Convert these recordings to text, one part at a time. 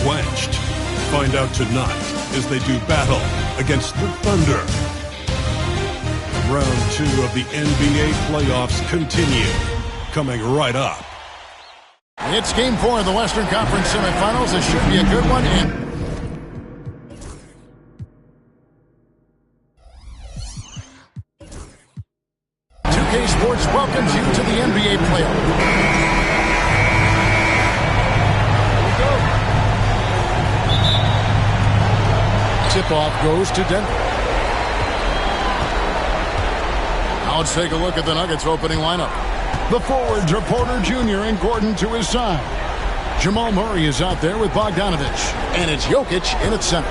quenched. Find out tonight as they do battle against the Thunder. Round 2 of the NBA playoffs continue. Coming right up. It's Game 4 of the Western Conference semifinals. This should be a good one. And 2K Sports welcomes you to the NBA playoffs. Tip-off goes to Denver. Now let's take a look at the Nuggets opening lineup. The forwards are Porter Jr. and Gordon to his side. Jamal Murray is out there with Bogdanovich. And it's Jokic in at center.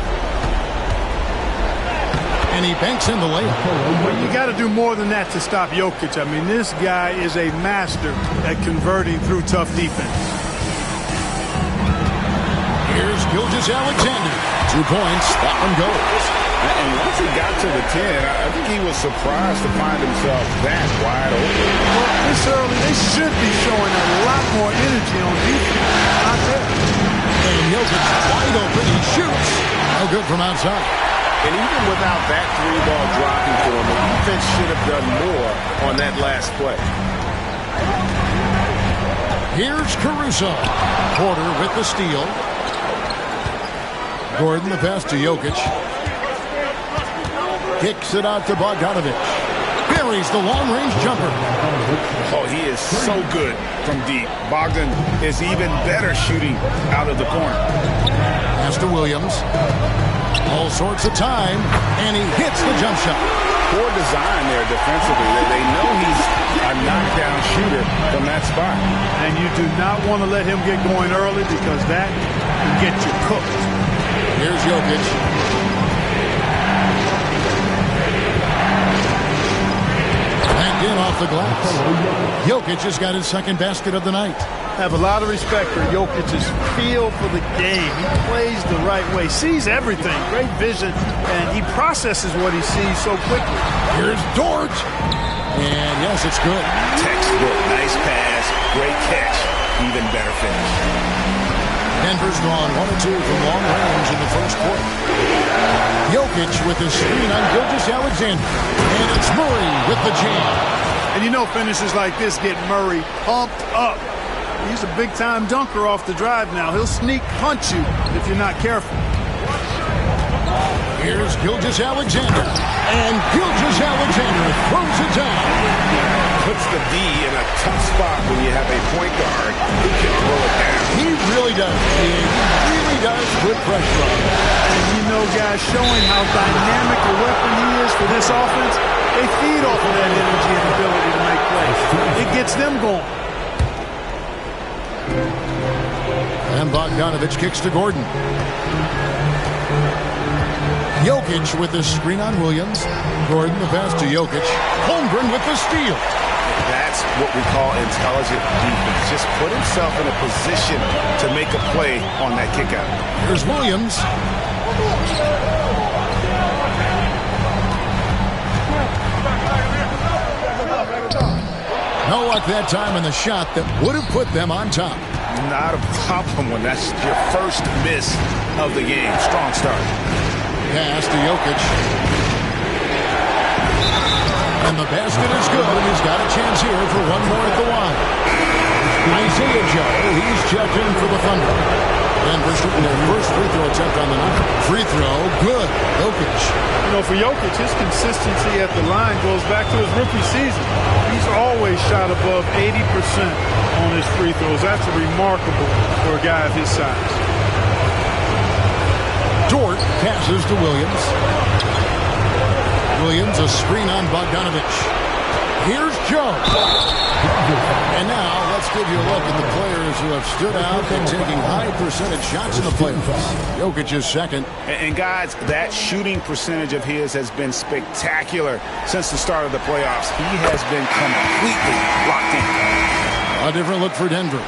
And he banks in the layup. Well, you got to do more than that to stop Jokic. I mean, this guy is a master at converting through tough defense. Here's Gilgeous-Alexander. 2 points. That one goes. And once he got to the 10, I think he was surprised to find himself that wide open. Well, this early, they should be showing a lot more energy on defense. Not there. And Jokic wide open. He shoots. No good from outside. And even without that 3-ball dropping for him, the defense should have done more on that last play. Here's Caruso. Porter with the steal. Gordon the pass to Jokic. Kicks it out to Bogdanovich. Buries the long-range jumper. Oh, he is so good from deep. Bogdan is even better shooting out of the corner. Pass to Williams. All sorts of time, and he hits the jump shot. Poor design there defensively. They know he's a knockdown shooter from that spot. And you do not want to let him get going early because that can get you cooked. Here's Jokic. Back in off the glass. Jokic has got his second basket of the night. I have a lot of respect for Jokic's feel for the game. He plays the right way, sees everything, great vision, and he processes what he sees so quickly. Here's Dort. And yes, it's good. Textbook, nice pass, great catch, even better finish. Denver's drawn 1 or 2 from long range in the first quarter. Jokic with his screen on Gilgeous-Alexander. And it's Murray with the jam. And you know finishes like this get Murray pumped up. He's a big-time dunker off the drive now. He'll sneak punch you if you're not careful. Here's Gilgeous-Alexander. And Gilgeous-Alexander throws it down. Puts the D in a tough spot when you have a point guard who can throw it down. He really does. He really does put pressure on him. And you know, guys, showing how dynamic a weapon he is for this offense, they feed off of that energy and ability to make plays. It gets them going. And Bogdanovich kicks to Gordon. Jokic with the screen on Williams. Gordon the pass to Jokic. Holmgren with the steal. That's what we call intelligent defense. Just put himself in a position to make a play on that kick out. Here's Williams. No luck that time in the shot that would have put them on top. Not a problem when that's your first miss of the game. Strong start. Pass to Jokic. And the basket is good. He's got a chance here for one more at the line. Isaiah Joe, he's checked in for the Thunder. Denver shooting their first free throw attempt on the night. Free throw, good. Jokic. You know, for Jokic, his consistency at the line goes back to his rookie season. He's always shot above 80% on his free throws. That's remarkable for a guy of his size. Dort passes to Williams. Williams, a screen on Bogdanovich. Here's Joe. And now let's give you a look at the players who have stood out and taking high percentage shots in the playoffs. Jokic is second. And guys, that shooting percentage of his has been spectacular since the start of the playoffs. He has been completely locked in. A different look for Denver.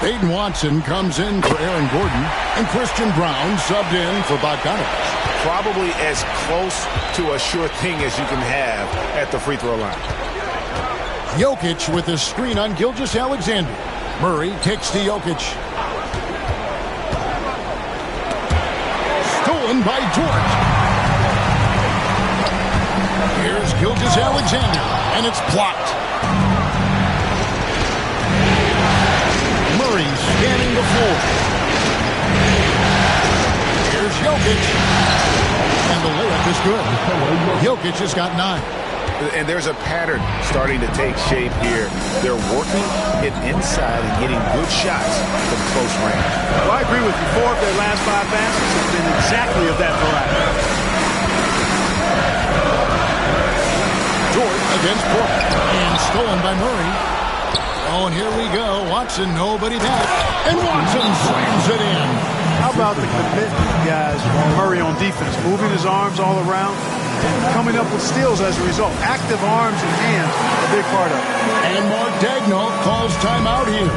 Peyton Watson comes in for Aaron Gordon, and Christian Brown subbed in for Bogdanovich. Probably as close to a sure thing as you can have at the free throw line. Jokic with his screen on Gilgeous-Alexander. Murray kicks to Jokic. taken by Dort. Here's Gilgeous-Alexander, and it's blocked. Murray scanning the floor. Here's Jokic. And the layup is good. Jokic has got 9. And there's a pattern starting to take shape here. They're working it inside and getting good shots from close range. Well, I agree with you. 4 of their last 5 baskets have been exactly of that variety. Dort against Porter. And stolen by Murray. Oh, and here we go. Watson, nobody back. And Watson slams it in. How about the commitment, guys, on Murray on defense? Moving his arms all around and coming up with steals as a result. Active arms and hands, a big part of it. And Mark Daigneault calls timeout here.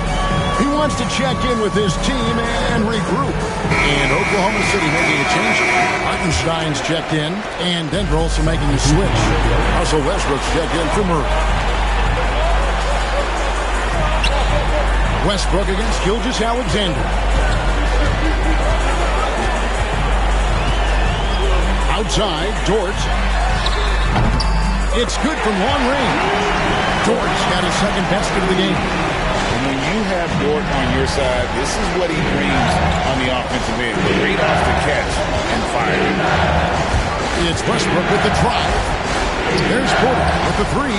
He wants to check in with his team and regroup. And Oklahoma City making a change. Hartenstein's checked in, and Denver also making a switch. Russell Westbrook's checked in for Murray. Westbrook against Gilgeous-Alexander. Outside, Dort. It's good from long range. Dort's got his second basket of the game. And when you have Dort on your side, this is what he brings on the offensive end. Great off the catch and fire. It's Westbrook with the drive. There's Porter with the 3.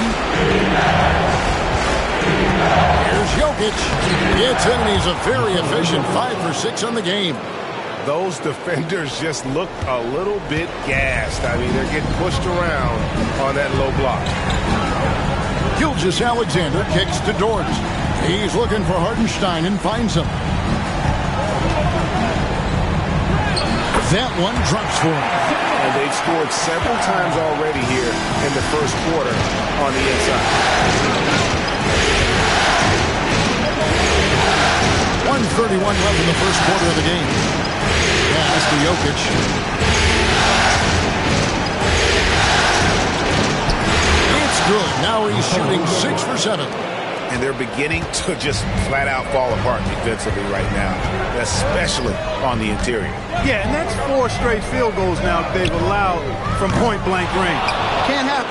Here's Jokic. Gets in, and he's a very efficient 5 for 6 on the game. Those defenders just look a little bit gassed. I mean, they're getting pushed around on that low block. Gilgeous-Alexander kicks to Dort. He's looking for Hartenstein and finds him. That one drops for him. And they've scored several times already here in the first quarter on the inside. 1:31 left in the first quarter of the game. Pass to Jokic. It's good. Now he's shooting 6 for 7. And they're beginning to just flat out fall apart defensively right now, especially on the interior. Yeah, and that's 4 straight field goals now that they've allowed from point-blank range. Can't happen.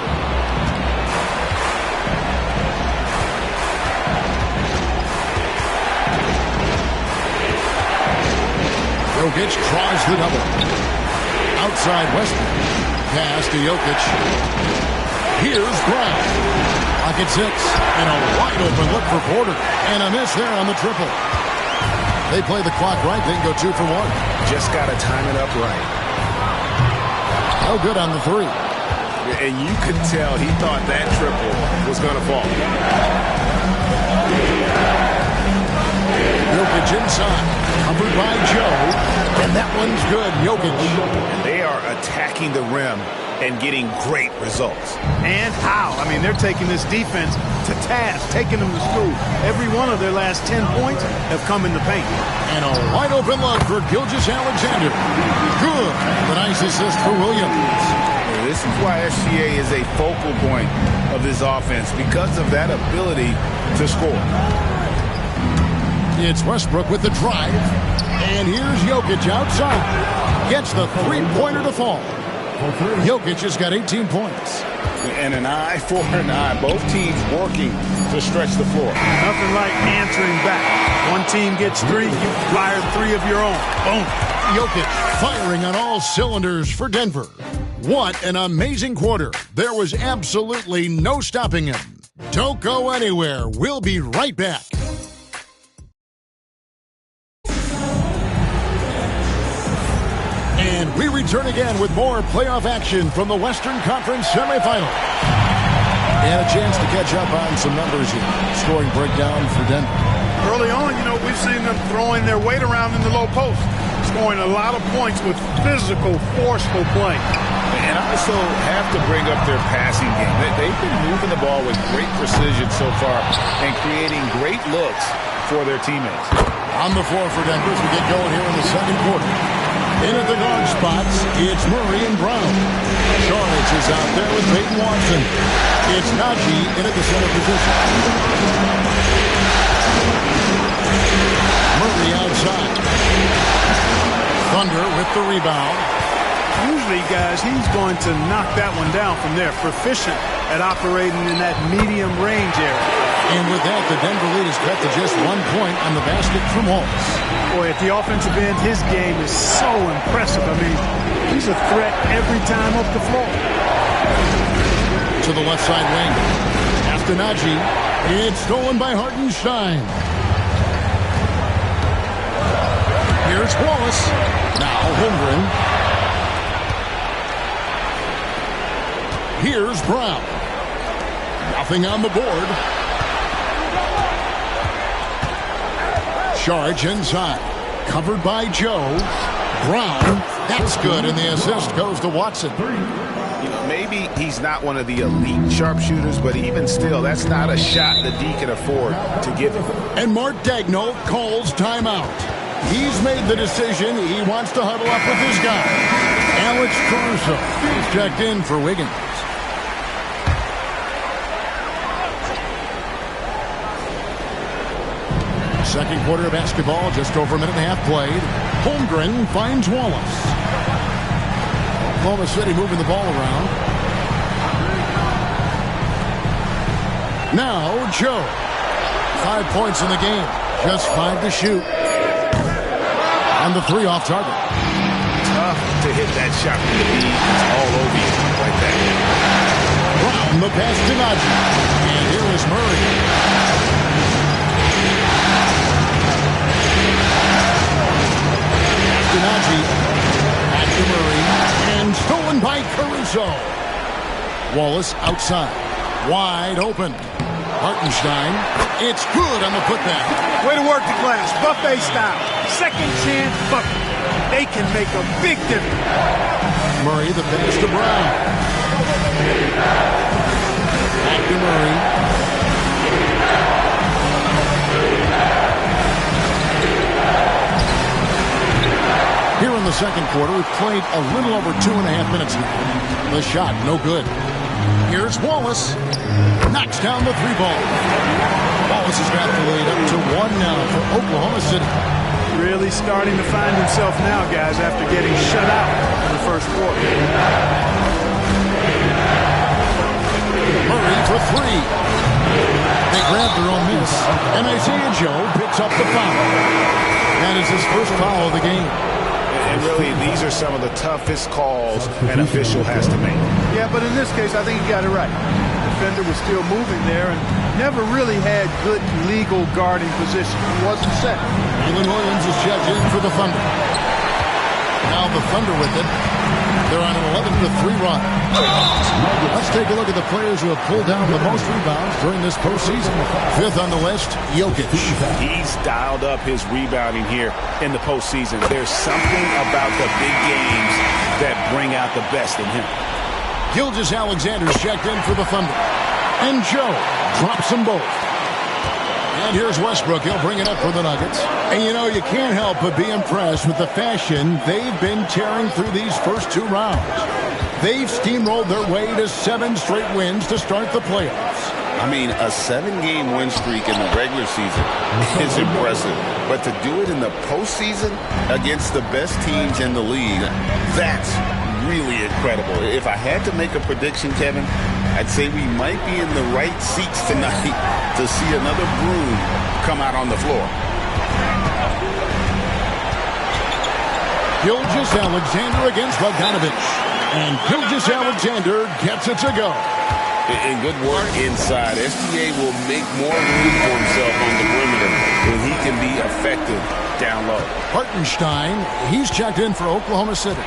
Jokic tries the double. Outside Westbrook. Pass to Jokic. Here's Brown. Pocket 6. And a wide open look for Porter. And a miss there on the triple. They play the clock right. They can go 2 for 1. Just got to time it up right. No good on the 3. And you could tell he thought that triple was going to fall. Jokic inside. Covered by Joe. And that one's good. Jokic. And they are attacking the rim and getting great results. And how? I mean, they're taking this defense to task, taking them to school. Every one of their last 10 points have come in the paint. And a wide open look for Gilgeous-Alexander. Good. The nice assist for Williams. This is why SGA is a focal point of this offense, because of that ability to score. It's Westbrook with the drive. And here's Jokic outside. Gets the 3-pointer to fall. Jokic has got 18 points. And an eye for an eye. Both teams working to stretch the floor. Nothing like answering back. One team gets 3, you fire 3 of your own. Boom. Jokic firing on all cylinders for Denver. What an amazing quarter. There was absolutely no stopping him. Don't go anywhere. We'll be right back. And we return again with more playoff action from the Western Conference semifinal. And a chance to catch up on some numbers here. Scoring breakdown for Denver. Early on, you know, we've seen them throwing their weight around in the low post, scoring a lot of points with physical, forceful play. And also have to bring up their passing game. They've been moving the ball with great precision so far and creating great looks for their teammates. On the floor for Denver as we get going here in the second quarter. In at the guard spots, it's Murray and Brown. Charles is out there with Peyton Watson. It's Najee in at the center position. Murray outside. Thunder with the rebound. Usually, guys, he's going to knock that one down from there. Proficient at operating in that medium range area. And with that, the Denver lead is cut to just 1 point on the basket from Wallace. Boy, at the offensive end, his game is so impressive. I mean, he's a threat every time up the floor. To the left side wing. Astanaji. It's stolen by Hartenstein. Here's Wallace. Now Holmgren. Here's Brown. Nothing on the board. Charge inside. Covered by Joe. Brown. That's good, and the assist goes to Watson. Maybe he's not one of the elite sharpshooters, but even still, that's not a shot that D can afford to give him. And Mark Daigneault calls timeout. He's made the decision. He wants to huddle up with his guy. Alex Caruso is checked in for Wiggins. Second quarter of basketball, just over a minute and a half played. Holmgren finds Wallace. Oklahoma City moving the ball around. Now Joe. 5 points in the game. Just 5 to shoot. And the 3 off target. Tough to hit that shot from the lead. It's all over you like that. Brown the pass to Najee. And here is Murray. Najee, back to Murray, and stolen by Caruso. Wallace outside, wide open. Hartenstein, it's good on the putback. Way to work the glass, buffet style. Second chance bucket. They can make a big difference. Murray, the pass to Brown. Back to Murray. Here in the second quarter, we've played a little over 2.5 minutes now. The shot, no good. Here's Wallace. Knocks down the 3-ball. Wallace has got the lead up to 1 now for Oklahoma City. Really starting to find himself now, guys, after getting shut out in the first quarter. Murray for 3. They grabbed their own miss. And Isaiah Joe picks up the foul. That is his first foul of the game. And really, these are some of the toughest calls an official has to make. Yeah, but in this case, I think he got it right. The defender was still moving there and never really had good legal guarding position. He wasn't set. Jalen Williams is checked in for the Thunder. Now the Thunder with it. They're on an 11-3 run. Let's take a look at the players who have pulled down the most rebounds during this postseason. 5th on the list, Jokic. He's dialed up his rebounding here in the postseason. There's something about the big games that bring out the best in him. Gilgeous-Alexander's checked in for the Thunder. And Joe drops them both. And here's Westbrook. He'll bring it up for the Nuggets. And, you know, you can't help but be impressed with the fashion they've been tearing through these first 2 rounds. They've steamrolled their way to 7 straight wins to start the playoffs. I mean, a 7-game win streak in the regular season is impressive. But to do it in the postseason against the best teams in the league, that's really incredible. If I had to make a prediction, Kevin, I'd say we might be in the right seats tonight to see another broom come out on the floor. Gilgeous-Alexander against Bogdanovic. And Gilgeous-Alexander gets it to go. And good work inside. SGA will make more room for himself on the perimeter when he can be effective down low. Hartenstein, he's checked in for Oklahoma City.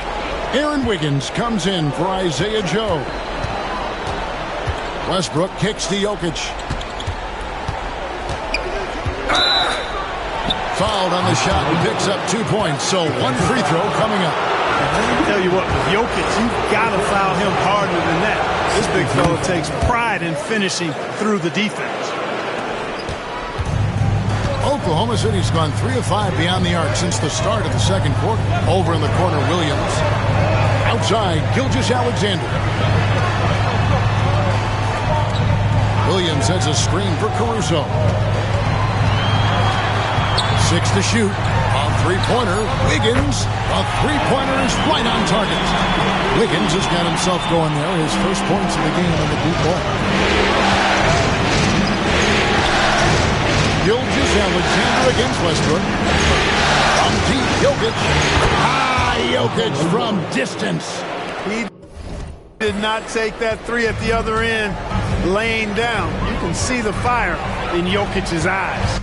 Aaron Wiggins comes in for Isaiah Joe. Westbrook kicks to Jokic. Fouled on the shot and picks up 2 points. So 1 free throw coming up. I tell you what, with Jokic, you've got to foul him harder than that. This big fella takes pride in finishing through the defense. Oklahoma City's gone 3 of 5 beyond the arc since the start of the second quarter. Over in the corner, Williams. Outside, Gilgeous-Alexander. Williams sets a screen for Caruso. 6 to shoot. Off Three-pointer, Wiggins. A three-pointer is right on target. Wiggins has got himself going there. His first points of the game on the deep ball. Gilgeous-Alexander against Westbrook. From deep, Jokic. Jokic from distance. He did not take that three at the other end, laying down. You can see the fire in Jokic's eyes.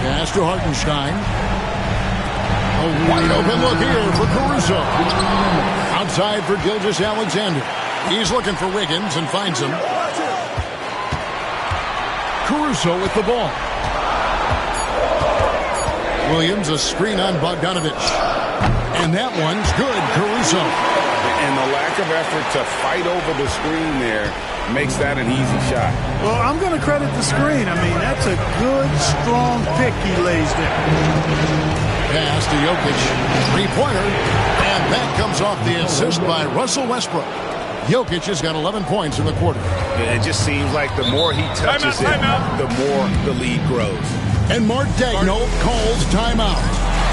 Pass to Hartenstein. A wide open look here for Caruso. Outside for Gilgeous-Alexander. He's looking for Wiggins and finds him. Caruso with the ball. Williams, a screen on Bogdanovich. And that one's good, Caruso. And the lack of effort to fight over the screen there makes that an easy shot. Well, I'm going to credit the screen. I mean, that's a good, strong pick he lays there. Pass to Jokic. Three-pointer. And that comes off the assist by Russell Westbrook. Jokic has got 11 points in the quarter. It just seems like the more he touches the more the lead grows. And Mark Daigneault calls timeout.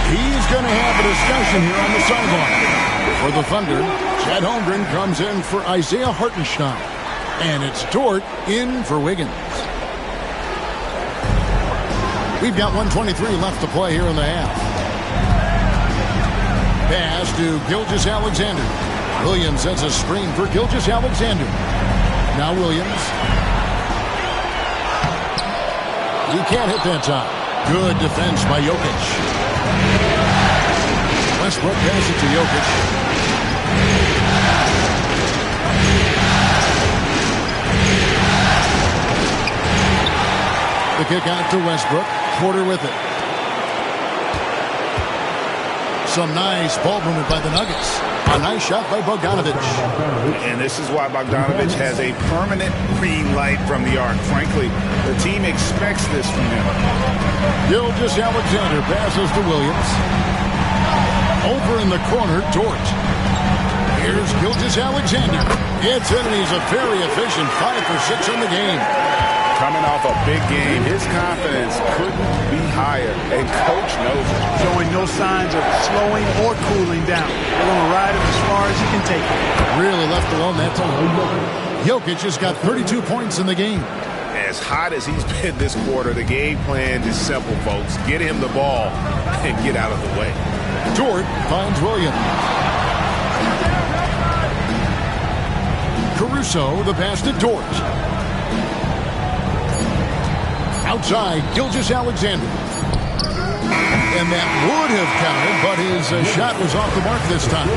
He's going to have a discussion here on the sideline. For the Thunder, Chad Holmgren comes in for Isaiah Hartenstein. And it's Dort in for Wiggins. We've got 1:23 left to play here in the half. Pass to Gilgeous-Alexander. Williams sets a screen for Gilgeous-Alexander. Now Williams. He can't hit that time. Good defense by Jokic. Westbrook passes it to Jokic. The kick out to Westbrook. Porter with it. Some nice ball movement by the Nuggets. A nice shot by Bogdanovich. And this is why Bogdanovich has a permanent green light from the arc. Frankly, the team expects this from him. Gilgeous-Alexander passes to Williams. Over in the corner, Dort. Here's Gilgeous-Alexander. It's in, and he's a very efficient 5 for 6 in the game. Coming off a big game, his confidence couldn't be higher, and coach knows it. Showing no signs of slowing or cooling down. They're going to ride him as far as he can take it. Really left alone that time. Jokic has got 32 points in the game. As hot as he's been this quarter, the game plan is simple, folks. Get him the ball and get out of the way. Dort finds Williams. Caruso, the pass to Dort. Outside, Gilgeous-Alexander. And that would have counted, but his shot was off the mark this time.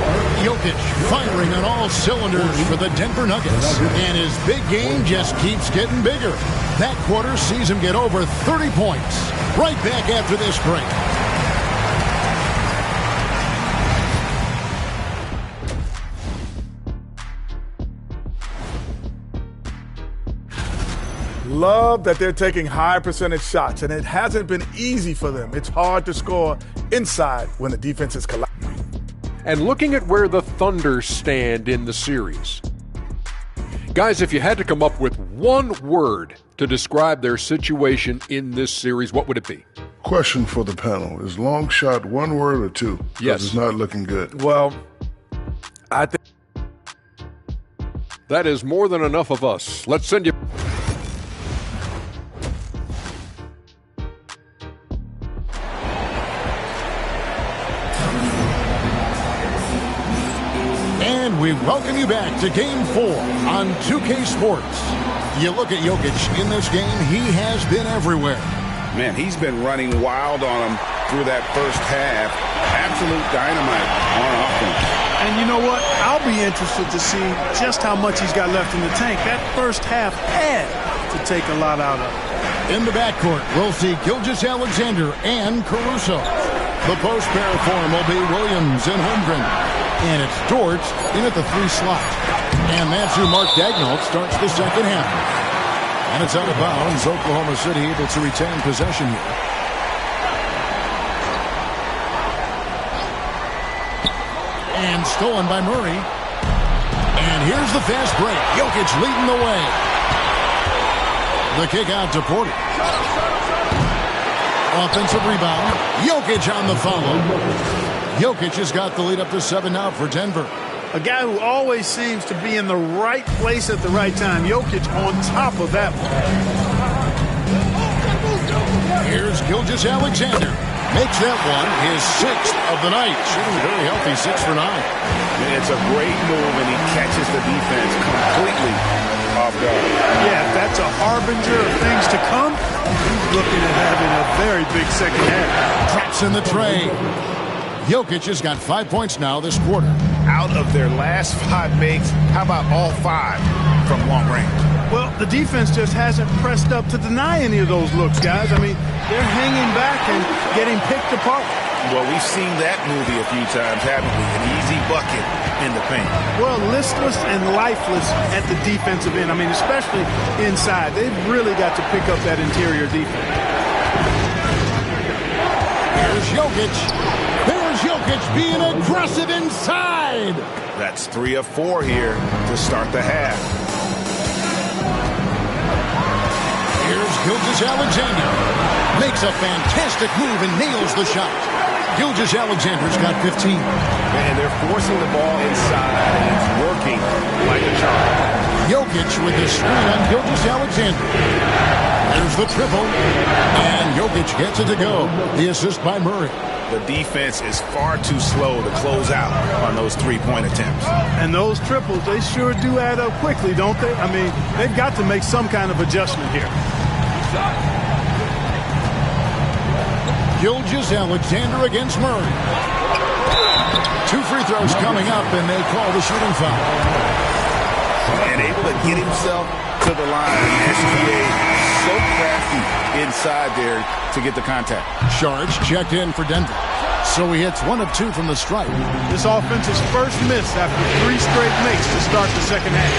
Jokic firing on all cylinders for the Denver Nuggets. And his big game just keeps getting bigger. That quarter sees him get over 30 points. Right back after this break. Love that they're taking high percentage shots, and it hasn't been easy for them. It's hard to score inside when the defense is collapsing. And looking at where the Thunder stand in the series. Guys, if you had to come up with one word to describe their situation in this series, what would it be? Question for the panel. Is long shot one word or two? Yes. It's not looking good. Well, I think that is more than enough of us. Let's send you... And we welcome you back to Game 4 on 2K Sports. You look at Jokic in this game, he has been everywhere. Man, he's been running wild on him through that first half. Absolute dynamite on offense. And you know what? I'll be interested to see just how much he's got left in the tank. That first half had to take a lot out of it. In the backcourt, we'll see Gilgeous-Alexander and Caruso. The post pair for him will be Williams and Holmgren. And it's Dort in at the 3 slot. And that's who Mark Daigneault starts the second half. And it's out of bounds. Oklahoma City able to retain possession here. And stolen by Murray. And here's the fast break. Jokic leading the way. The kick out to Porter. Offensive rebound. Jokic on the follow. Jokic has got the lead up to 7 now for Denver. A guy who always seems to be in the right place at the right time. Jokic on top of that one. Here's Gilgeous-Alexander. Makes that one his 6th of the night. Shooting very healthy, 6 for 9. It's a great move, and he catches the defense completely off guard. Yeah, that's a harbinger of things to come. He's looking at having a very big second half. Traps in the tray. Jokic has got 5 points now this quarter. Out of their last 5 makes, how about all 5 from long range? Well, the defense just hasn't pressed up to deny any of those looks, guys. I mean, they're hanging back and getting picked apart. Well, we've seen that movie a few times, haven't we? An easy bucket in the paint. Well, listless and lifeless at the defensive end. I mean, especially inside. They've really got to pick up that interior defense. Here's Jokic. There's Jokic being aggressive inside. That's 3 of 4 here to start the half. Here's Gilgeous-Alexander. Makes a fantastic move and nails the shot. Gilgeous-Alexander's got 15. And they're forcing the ball inside, and it's working like a charm. Jokic with the screen on Gilgeous-Alexander. There's the triple. And Jokic gets it to go. The assist by Murray. The defense is far too slow to close out on those 3-point attempts. And those triples, they sure do add up quickly, don't they? I mean, they've got to make some kind of adjustment here. Gilgeous-Alexander against Murray. 2 free throws coming up, and they call the shooting foul. And able to get himself to the line. SGA so crafty inside there to get the contact. Sharge checked in for Denver. So he hits 1 of 2 from the stripe. This offense's first miss after 3 straight makes to start the second half.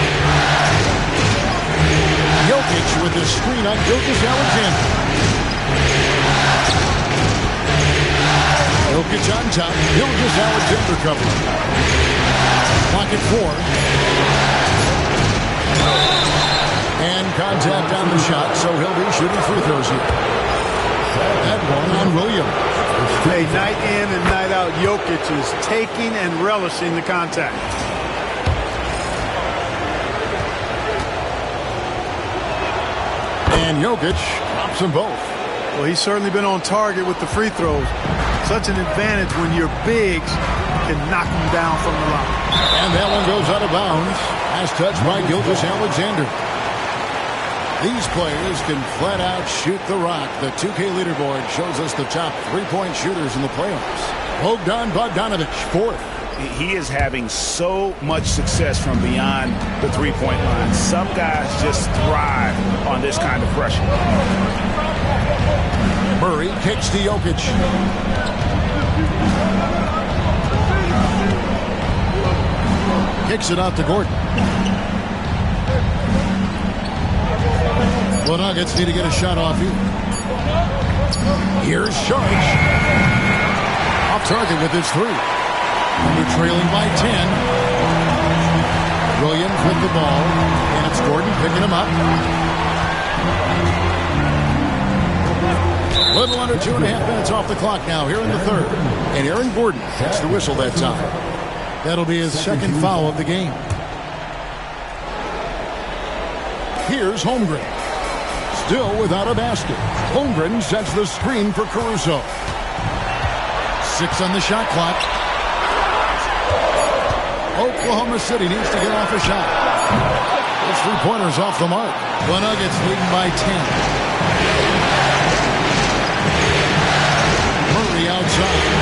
Jokic with the screen on Gilgeous-Alexander. Jokic on top. Gilgeous-Alexander covering. Clock at 4. And contact on the shot, so he'll be shooting free throws here. That one on Williams. Hey, night in and night out, Jokic is taking and relishing the contact. And Jokic drops them both. Well, he's certainly been on target with the free throws. Such an advantage when your bigs can knock them down from the line. And that one goes out of bounds. As touched by Gilgeous-Alexander. These players can flat out shoot the rock. The 2K leaderboard shows us the top 3-point shooters in the playoffs. Bogdan Bogdanovic, 4th. He is having so much success from beyond the 3-point line. Some guys just thrive on this kind of pressure. Murray kicks to Jokic. Kicks it out to Gordon. The Nuggets need to get a shot off here. Here's Sharge. Off target with his 3. They're trailing by 10. Williams with the ball. And it's Gordon picking him up. Little under 2.5 minutes off the clock now here in the third. And Aaron Gordon gets the whistle that time. That'll be his 2nd foul of the game. Here's Holmgren. Still without a basket. Holmgren sets the screen for Caruso. 6 on the shot clock. Oklahoma City needs to get off a shot. Those 3-pointers off the mark. The Nuggets leading by 10. Murray outside.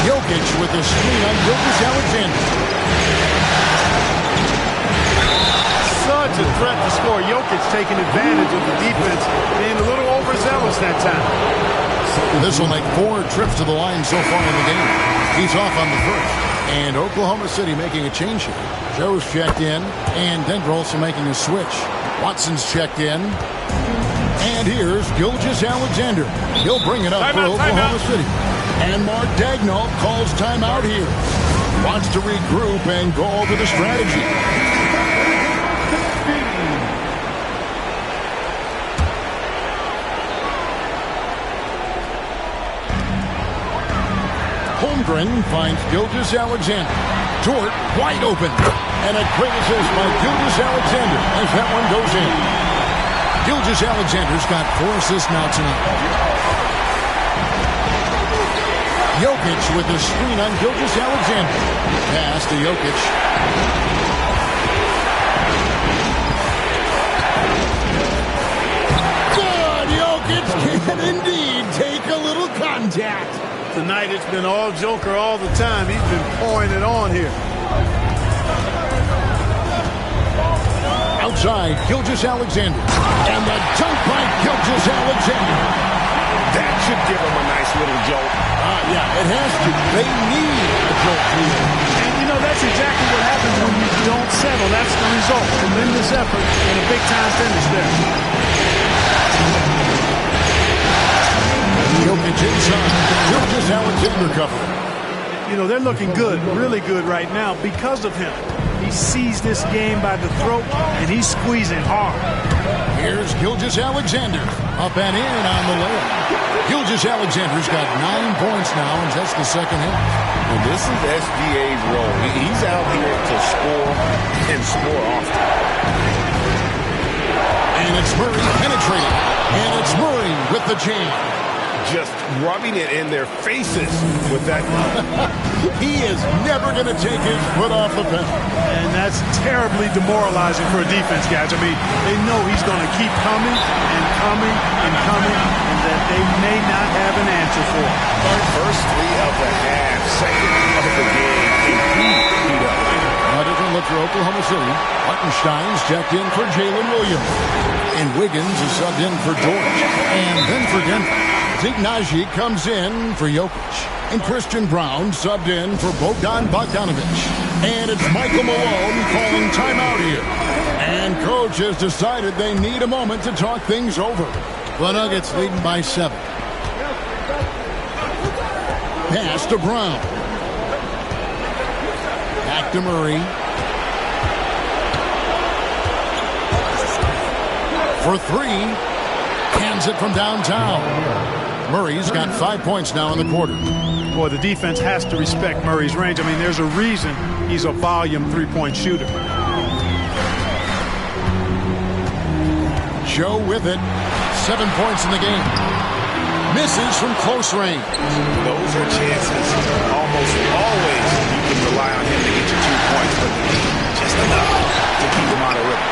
Jokic with the screen on Gilgeous-Alexander. Such a threat to score. Jokic taking advantage of the defense, being a little overzealous that time. This will make 4 trips to the line so far in the game. He's off on the first. And Oklahoma City making a change here. Joe's checked in, and Denver also making a switch. Watson's checked in. And here's Gilgeous-Alexander. He'll bring it up for Oklahoma City. And Mark Daigneault calls timeout here. Wants to regroup and go over the strategy. Holmgren finds Gilgeous-Alexander. Dort wide open. And a great assist by Gilgeous-Alexander as that one goes in. Gilgeous-Alexander's got 4 assists now tonight. Jokic with the screen on Gilgeous-Alexander. Pass to Jokic. Good! Jokic can indeed take a little contact. Tonight it's been all Joker all the time. He's been pouring it on here. Outside, Gilgeous-Alexander. And the dunk by Gilgeous-Alexander. That should give him a nice little jolt. Yeah, it has to. They need a jolt here. And, you know, that's exactly what happens when you don't settle. That's the result. Tremendous effort and a big-time finish there. Jokic inside. Gilgeous-Alexander cover. You know, they're looking good, really good right now because of him. He sees this game by the throat, and he's squeezing hard. Here's Gilgeous-Alexander. Up and in on the layup. Gilgeous-Alexander's got 9 points now, and that's the second hit. Well, this is SGA's role. He's out here to score and score often. And it's Murray penetrating. And it's Murray with the jam. Just rubbing it in their faces with that. He is never going to take his foot off the pedal. And that's terribly demoralizing for a defense, guys. I mean, they know he's going to keep coming and coming and coming, and that they may not have an answer for it. First 3 of the half, second of the game, and heat up. A different look for Oklahoma City. Hartenstein's checked in for Jalen Williams. And Wiggins is subbed in for George. And then for Denver, Zeke Naji comes in for Jokic. And Christian Brown subbed in for Bogdan Bogdanovic. And it's Michael Malone calling timeout here. And coach has decided they need a moment to talk things over. The Nuggets leading by 7. Pass to Brown. Back to Murray. For 3. Cans it from downtown. Murray's got 5 points now in the quarter. Boy, the defense has to respect Murray's range. I mean, there's a reason he's a volume 3-point shooter. Joe with it. 7 points in the game. Misses from close range. Those are chances. Almost always you can rely on him to get you 2 points, but just enough to keep him out of rhythm.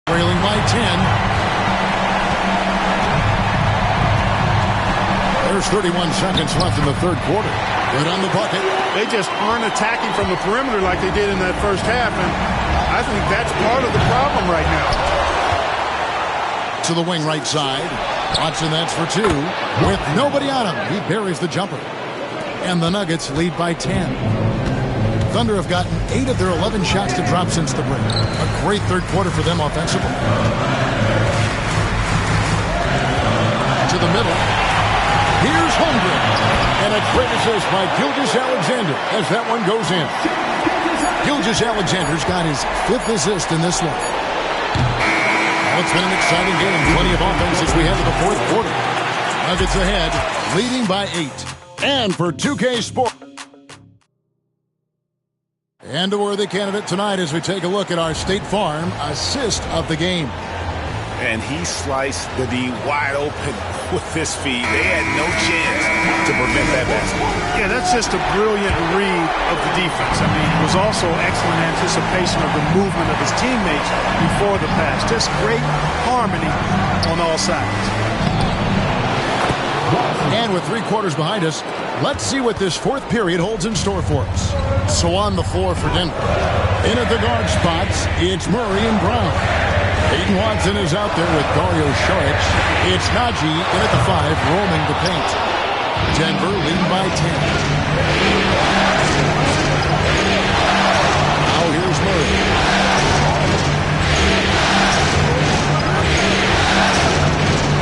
Trailing by 10. There's 31 seconds left in the third quarter. Good on the bucket. They just aren't attacking from the perimeter like they did in that first half, and I think that's part of the problem right now. To the wing right side. Watson, that's for 2. With nobody on him, he buries the jumper. And the Nuggets lead by 10. Thunder have gotten 8 of their 11 shots to drop since the break. A great third quarter for them offensively. To the middle. Here's Holmgren. And a great assist by Gilgeous-Alexander as that one goes in. Gilgeous-Alexander's got his 5th assist in this one. Well, it's been an exciting game. Plenty of offense as we head to the fourth quarter. Nuggets ahead, leading by 8. And for 2K Sports. And a worthy candidate tonight as we take a look at our State Farm assist of the game. And he sliced the D wide open with his feet. They had no chance to prevent that basket. Yeah, that's just a brilliant read of the defense. I mean, it was also excellent anticipation of the movement of his teammates before the pass. Just great harmony on all sides. And with 3 quarters behind us, let's see what this 4th period holds in store for us. So on the floor for Denver. In at the guard spots, it's Murray and Brown. Aiden Watson is out there with Dario Saric. It's Najee in at the 5, roaming the paint. Denver leading by 10. Now here's Murray.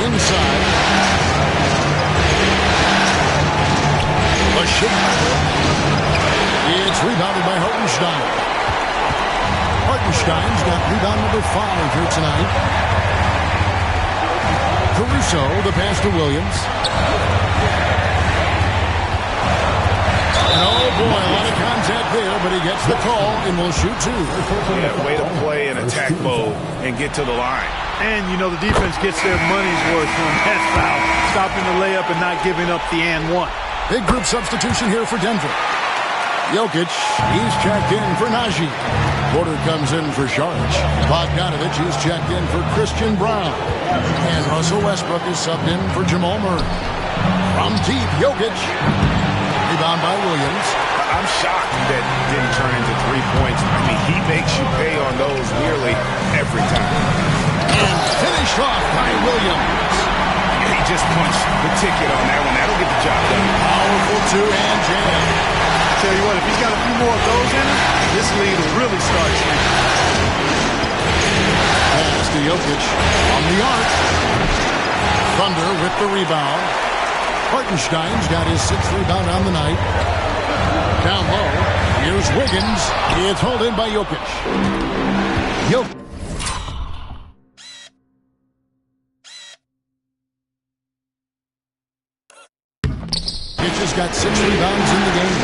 Inside. A shot. It's rebounded by Hartenstein. Hartenstein's got rebound number 5 here tonight. Caruso, the pass to Williams. Oh boy, a lot of contact there, but he gets the call and will shoot 2. Yeah, way to play in attack mode and get to the line. And, you know, the defense gets their money's worth on that foul, stopping the layup and not giving up the and one. Big group substitution here for Denver. Jokic, he's checked in for Najee. Porter comes in for Saric. Bogdanovich, he's checked in for Christian Brown. And Russell Westbrook is subbed in for Jamal Murray. From deep, Jokic. Rebound by Williams. I'm shocked that didn't turn into 3 points. I mean, he makes you pay on those nearly every time. And finished off by Williams. He just punched the ticket on that one. That'll get the job done. Powerful 2-hand jam. Tell you what, if he's got a few more of those in him, this lead will really start shrinking. Pass to Jokic on the arc. Thunder with the rebound. Hartenstein's got his 6th rebound on the night. Down low, here's Wiggins. It's hauled in by Jokic. Jokic. Has got 6 rebounds in the game.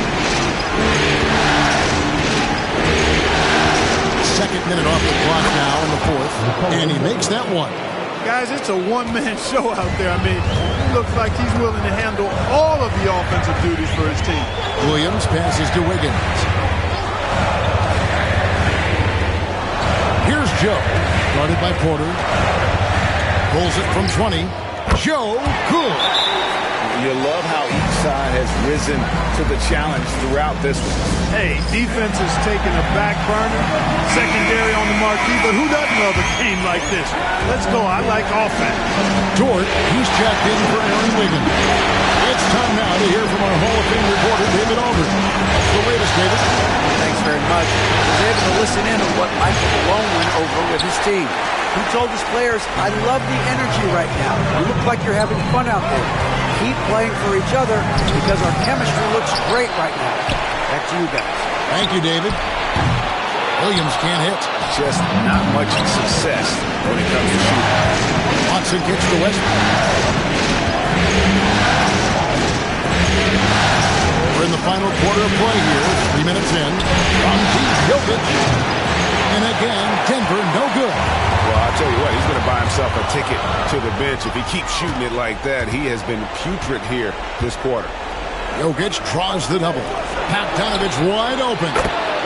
2nd minute off the clock now in the 4th, and he makes that one. Guys, it's a one-man show out there. I mean, it looks like he's willing to handle all of the offensive duties for his team. Williams passes to Wiggins. Here's Joe, guarded by Porter. Pulls it from 20. Joe, good. You love how each side has risen to the challenge throughout this one. Hey, defense is taking a back burner, secondary on the marquee, but who doesn't love a game like this? Let's go. I like offense. Dort, he's checked in for Aaron Wiggins. It's time now to hear from our Hall of Fame reporter, David Aldridge. What's the latest, David? Thanks very much. I was able to listen in on what Michael Malone went over with his team. He told his players, I love the energy right now. You look like you're having fun out there. Keep playing for each other because our chemistry looks great right now. Back to you guys. Thank you, David. Williams can't hit. Just not much success when it comes to shooting. Watson kicks to Westbrook. We're in the final quarter of play here. 3 minutes in. From deep, Jokic. And again, Denver no good. Well, I'll tell you what, he's going to buy himself a ticket to the bench. If he keeps shooting it like that, he has been putrid here this quarter. Jokic draws the double. Bogdanovich wide open.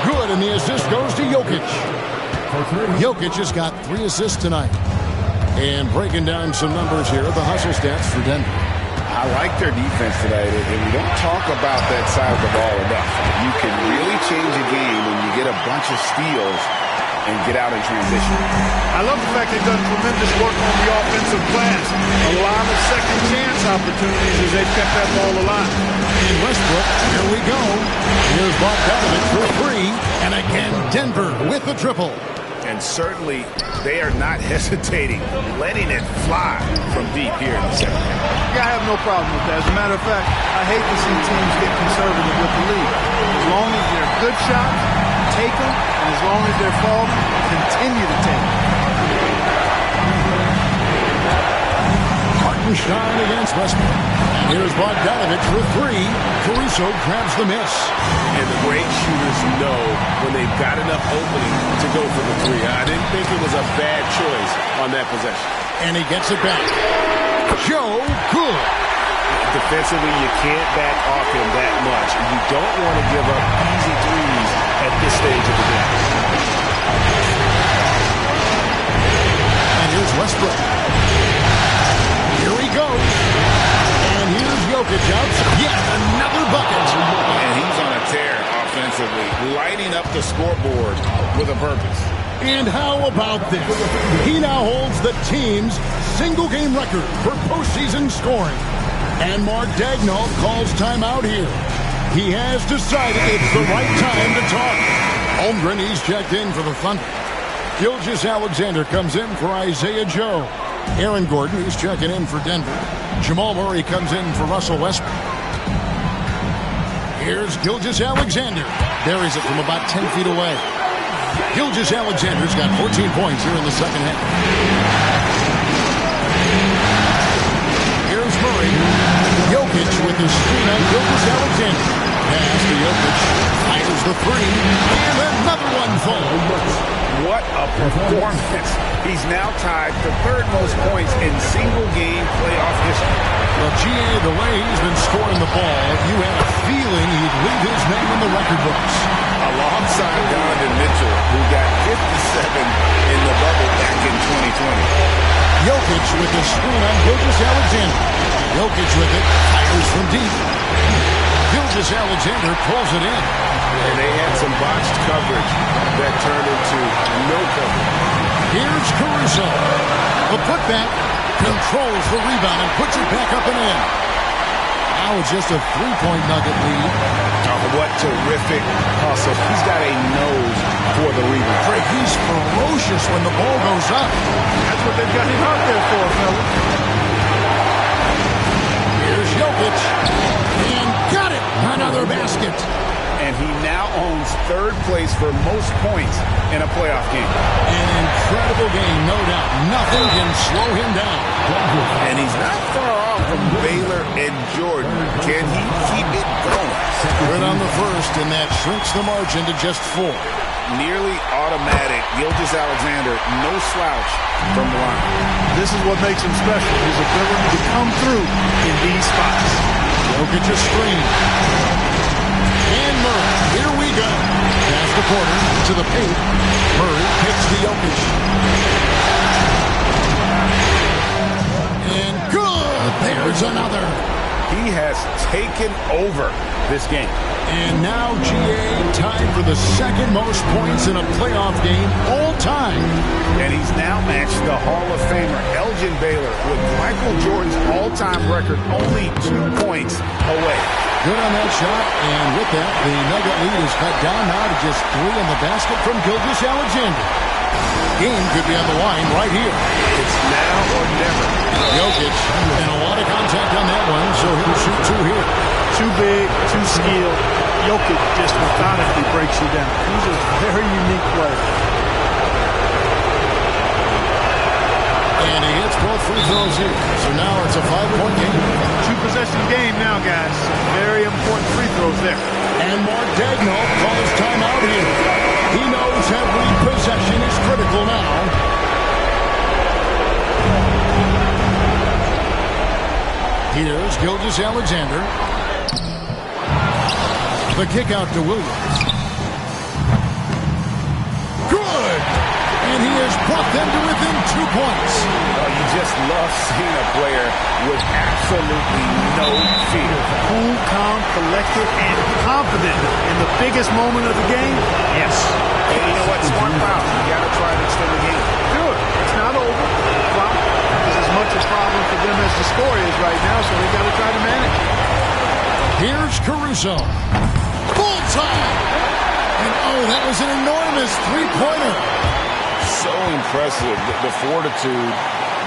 Good, and the assist goes to Jokic. Jokic has got 3 assists tonight. And breaking down some numbers here, the hustle stats for Denver. I like their defense today, and we don't talk about that side of the ball enough. You can really change a game when you get a bunch of steals and get out in transition. I love the fact they've done tremendous work on the offensive glass. A lot of second chance opportunities as they've kept that ball alive. In Westbrook, here we go. Here's Bogdanovich for 3. And again, Denver with the triple. And certainly, they are not hesitating, letting it fly from deep here in the second half. Yeah, I have no problem with that. As a matter of fact, I hate to see teams get conservative with the lead. As long as they're good shots, take them, and as long as they're falling, continue to take them. Hartenstein against Westbrook. Here's Bogdanovich for 3. Caruso grabs the miss. And the great shooters know when they've got enough opening to go for the 3. I didn't think it was a bad choice on that possession. And he gets it back. Joe good. Defensively, you can't back off him that much. You don't want to give up easy threes at this stage of the game. And here's Westbrook. Here he goes. And here's Jokic out. Yet another bucket. And he's on a tear offensively, lighting up the scoreboard with a purpose. And how about this? He now holds the team's single-game record for postseason scoring. And Mark Daigneault calls timeout here. He has decided it's the right time to talk. Holmgren, he's checked in for the Thunder. Gilgeous-Alexander comes in for Isaiah Joe. Aaron Gordon, he's checking in for Denver. Jamal Murray comes in for Russell Westbrook. Here's Gilgeous-Alexander. Buries it from about 10 feet away. Gilgeous-Alexander's got 14 points here in the second half. Here's Murray. Jokic with the screen on Gilgeous-Alexander. Pass to Jokic. Fires the three. And another one falls. What a performance. He's now tied for third most points in single-game playoff history. Well, G.A., the way he's been scoring the ball, you had a feeling he'd leave his name in the record books. Alongside Donovan Mitchell, who got 57 in the bubble back in 2020. Jokic with the screen on Gilgeous-Alexander. Jokic with it, fires from deep. Gilgeous-Alexander pulls it in. And they had some botched coverage that turned into no coverage. Here's Caruso. The putback controls the rebound and puts it back up and in. Now it's just a three-point Nugget lead. Oh, what terrific hustle. He's got a nose for the rebound. Frank, he's ferocious when the ball goes up. That's what they've got him out there for, fellas. Here's Jokic. And got it. Another basket. And he now owns third place for most points in a playoff game. An incredible game, no doubt. Nothing can slow him down. And he's not far off from Baylor and Jordan. Can he keep it going? Good on the first, and that shrinks the margin to just 4. Nearly automatic. Gilgeous-Alexander, no slouch from the line. This is what makes him special, his ability to come through in these spots. Jokic a screen. And Murray, here we go. Pass to Porter, to the paint. Murray kicks to Jokic. And good! There's another. He has taken over this game. And now G.A. tied for the second most points in a playoff game all time. And he's now matched the Hall of Famer Elgin Baylor with Michael Jordan's all-time record only 2 points away. Good on that shot, and with that, the Nugget lead is cut down now to just 3 in the basket from Gilgeous-Alexander. Game could be on the line right here. It's now or never. Jokic, and a lot of contact on that one, so he'll shoot 2 here. Too big, too skilled. Jokic just methodically breaks you down. He's a very unique player. And he hits both free throws here. So now it's a 5-point game. 2-possession game now, guys. Some very important free throws there. And Mark Daigneault calls timeout here. He knows every possession is critical now. Here's Gilgeous-Alexander. The kick out to Williams. Good! And he has brought them to within 2 points. Oh, you just love seeing a player with absolutely no fear. Cool, calm, collected, and confident in the biggest moment of the game. Yes. Hey, you know what? Smart foul. You got to try to extend the game. Do it. It's not over. Clock is as much a problem for them as the score is right now, so they got to try to manage. Here's Caruso. Bullseye! And oh, that was an enormous three-pointer. So impressive, the fortitude,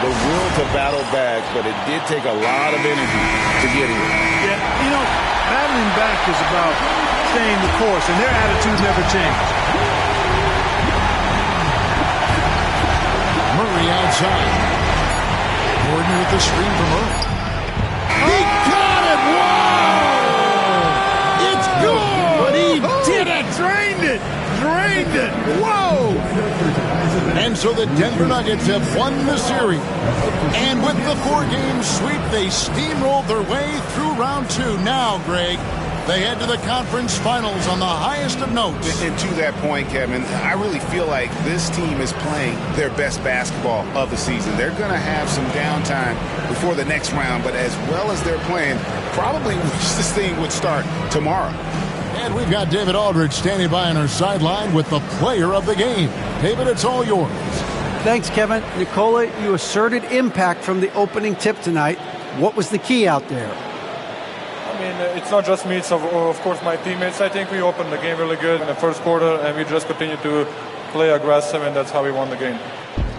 the will to battle back, but it did take a lot of energy to get here. Yeah, you know, battling back is about staying the course, and their attitude never changed. Murray outside. Gordon with the screen for Murray. He got it! Whoa! It's good! But he did it! Drained it! Drained it! Whoa! And so the Denver Nuggets have won the series. And with the 4-game sweep, they steamrolled their way through round 2. Now, Greg, they head to the conference finals on the highest of notes. And to that point, Kevin, I really feel like this team is playing their best basketball of the season. They're going to have some downtime before the next round, but as well as they're playing, probably wish this thing would start tomorrow. And we've got David Aldridge standing by on our sideline with the player of the game. David, it's all yours. Thanks, Kevin. Nicola, you asserted impact from the opening tip tonight. What was the key out there? I mean, it's not just me, it's of course my teammates. I think we opened the game really good in the first quarter, and we just continued to play aggressive, and that's how we won the game.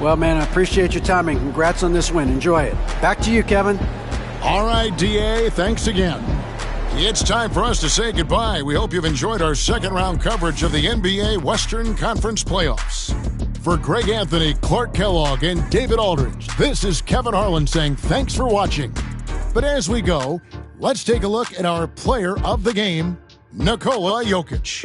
Well, man, I appreciate your time, and congrats on this win. Enjoy it. Back to you, Kevin. All right, DA, thanks again. It's time for us to say goodbye. We hope you've enjoyed our second-round coverage of the NBA Western Conference Playoffs. For Greg Anthony, Clark Kellogg, and David Aldridge, this is Kevin Harlan saying thanks for watching. But as we go, let's take a look at our player of the game, Nikola Jokic.